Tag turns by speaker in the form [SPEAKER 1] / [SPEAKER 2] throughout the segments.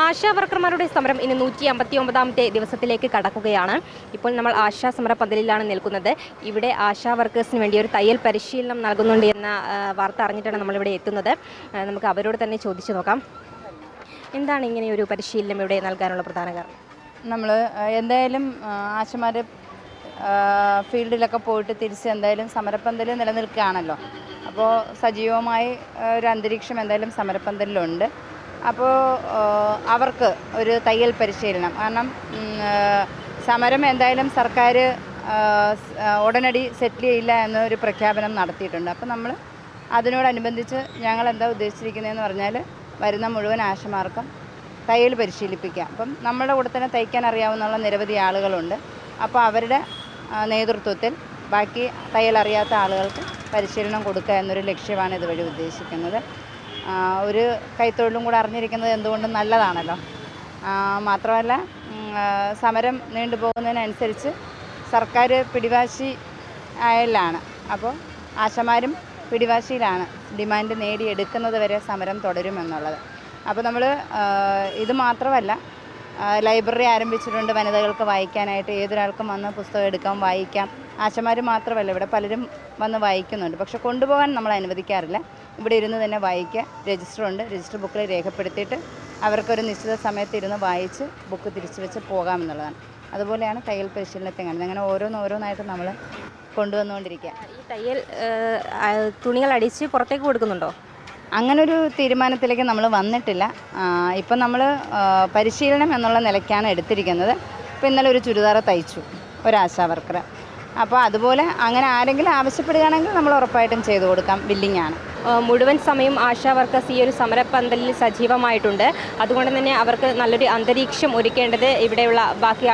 [SPEAKER 1] ആശാ വർക്കർമാരുടെ സമരം ഇന്ന് 159ാമത്തെ ദിവസത്തിലേക്ക് കടക്കുകയാണ്. ഇപ്പോൾ നമ്മൾ ആശാ സമര പന്തലിലാണ് നിൽക്കുന്നത്. ഇവിടെ ആശാ വർക്കേഴ്സിന് വേണ്ടി ഒരു തയ്യൽ പരിശീലനം നൽകുന്നുണ്ട് എന്ന വാർത്ത അറിഞ്ഞിട്ടാണ് നമ്മളിവിടെ എത്തുന്നത്. നമുക്ക് അവരോട് തന്നെ ചോദിച്ചു നോക്കാം. എന്താണ് ഇങ്ങനെ ഒരു പരിശീലനം ഇവിടെ നൽകാനുള്ള പ്രധാന കാരണം?
[SPEAKER 2] നമ്മൾ എന്തായാലും ആശമാർ ഫീൽഡിലൊക്കെ പോയിട്ട് തിരിച്ച് എന്തായാലും സമരപ്പന്തൽ നിലനിൽക്കുകയാണല്ലോ. അപ്പോൾ സജീവമായി ഒരു അന്തരീക്ഷം എന്തായാലും സമരപ്പന്തലിലുണ്ട്. അപ്പോൾ അവർക്ക് ഒരു തയ്യൽ പരിശീലനം, കാരണം സമരം എന്തായാലും സർക്കാർ ഉടനടി സെറ്റിൽ ചെയ്യില്ല എന്നൊരു പ്രഖ്യാപനം നടത്തിയിട്ടുണ്ട്. അപ്പോൾ നമ്മൾ അതിനോടനുബന്ധിച്ച് ഞങ്ങൾ എന്താ ഉദ്ദേശിച്ചിരിക്കുന്നതെന്ന് പറഞ്ഞാൽ വരുന്ന മുഴുവൻ ആശമാർക്കും തയ്യൽ പരിശീലിപ്പിക്കാം. അപ്പം നമ്മുടെ കൂടെ തന്നെ തയ്ക്കാൻ അറിയാവുന്ന നിരവധി ആളുകളുണ്ട്. അപ്പോൾ അവരുടെ നേതൃത്വത്തിൽ ബാക്കി തയ്യൽ അറിയാത്ത ആളുകൾക്ക് പരിശീലനം കൊടുക്കുക എന്നൊരു ലക്ഷ്യമാണ് ഇതുവഴി ഉദ്ദേശിക്കുന്നത്. ഒരു കൈത്തൊഴിലും കൂടെ അറിഞ്ഞിരിക്കുന്നത് എന്തുകൊണ്ടും നല്ലതാണല്ലോ. മാത്രമല്ല സമരം നീണ്ടുപോകുന്നതിനനുസരിച്ച് സർക്കാർ പിടിവാശി ആയലാണ്. അപ്പോൾ ആശമാരും പിടിവാശിയിലാണ് ഡിമാൻഡ് നേടിയെടുക്കുന്നത് വരെ സമരം തുടരുമെന്നുള്ളത്. അപ്പോൾ നമ്മൾ ഇത് മാത്രമല്ല, ലൈബ്രറി ആരംഭിച്ചിട്ടുണ്ട് വനിതകൾക്ക് വായിക്കാനായിട്ട്. ഏതൊരാൾക്കും വന്ന് പുസ്തകം എടുക്കാം, വായിക്കാം. ആശമാർ മാത്രമല്ല, ഇവിടെ പലരും വന്ന് വായിക്കുന്നുണ്ട്. പക്ഷെ കൊണ്ടുപോകാൻ നമ്മൾ അനുവദിക്കാറില്ല. ഇവിടെ ഇരുന്ന് തന്നെ വായിക്കുക. രജിസ്റ്ററുണ്ട്, രജിസ്റ്റർ ബുക്കിൽ രേഖപ്പെടുത്തിയിട്ട് അവർക്കൊരു നിശ്ചിത സമയത്ത് ഇരുന്ന് വായിച്ച് ബുക്ക് തിരിച്ചു വെച്ച് പോകാമെന്നുള്ളതാണ്. അതുപോലെയാണ് തയ്യൽ പരിശീലനത്തെ കാണുന്നത്. അങ്ങനെ ഓരോന്നായിട്ട് നമ്മൾ കൊണ്ടുവന്നുകൊണ്ടിരിക്കുക.
[SPEAKER 1] ഈ തയ്യൽ തുണികൾ അടിച്ച് പുറത്തേക്ക് കൊടുക്കുന്നുണ്ടോ?
[SPEAKER 2] അങ്ങനൊരു തീരുമാനത്തിലേക്ക് നമ്മൾ വന്നിട്ടില്ല. ഇപ്പം നമ്മൾ പരിശീലനം എന്നുള്ള നിലയ്ക്കാണ് എടുത്തിരിക്കുന്നത്. ഇപ്പോൾ ഇന്നലെ ഒരു ചുരിദാർ തയ്ച്ചു ഒരാശാ വർക്കർ. അപ്പോൾ അതുപോലെ അങ്ങനെ ആരെങ്കിലും ആവശ്യപ്പെടുകയാണെങ്കിൽ നമ്മൾ ഉറപ്പായിട്ടും ചെയ്തു കൊടുക്കാം. ബില്ലിംഗ് ആണ്.
[SPEAKER 1] മുഴുവൻ സമയം ആശാ വർക്കേഴ്സ് ഈ ഒരു സമരപ്പന്തലിൽ സജീവമായിട്ടുണ്ട്. അതുകൊണ്ട് തന്നെ അവർക്ക് നല്ലൊരു അന്തരീക്ഷം ഒരുക്കേണ്ടത് ഇവിടെയുള്ള ബാക്കി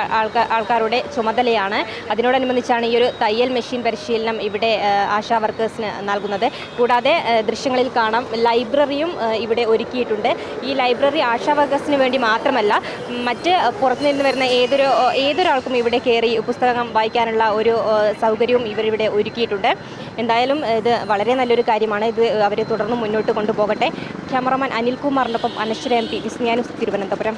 [SPEAKER 1] ആൾക്കാരുടെ ചുമതലയാണ്. അതിനോടനുബന്ധിച്ചാണ് ഈ ഒരു തയ്യൽ മെഷീൻ പരിശീലനം ഇവിടെ ആശാ വർക്കേഴ്സിന് നൽകുന്നത്. കൂടാതെ ദൃശ്യങ്ങളിൽ കാണാം, ലൈബ്രറിയും ഇവിടെ ഒരുക്കിയിട്ടുണ്ട്. ഈ ലൈബ്രറി ആശാ വർക്കേഴ്സിന് വേണ്ടി മാത്രമല്ല, മറ്റ് പുറത്തുനിന്ന് വരുന്ന ഏതൊരാൾക്കും ഇവിടെ കയറി പുസ്തകം വായിക്കാനുള്ള ഒരു സൗകര്യവും ഇവരിവിടെ ഒരുക്കിയിട്ടുണ്ട്. എന്തായാലും ഇത് വളരെ നല്ലൊരു കാര്യമാണ്. ഇത് അവരെ തുടർന്ന് മുന്നോട്ട് കൊണ്ടുപോകട്ടെ. ക്യാമറമാൻ അനിൽകുമാറിനൊപ്പം അനശ്വര MP, വിസ്മയ ന്യൂസ്, തിരുവനന്തപുരം.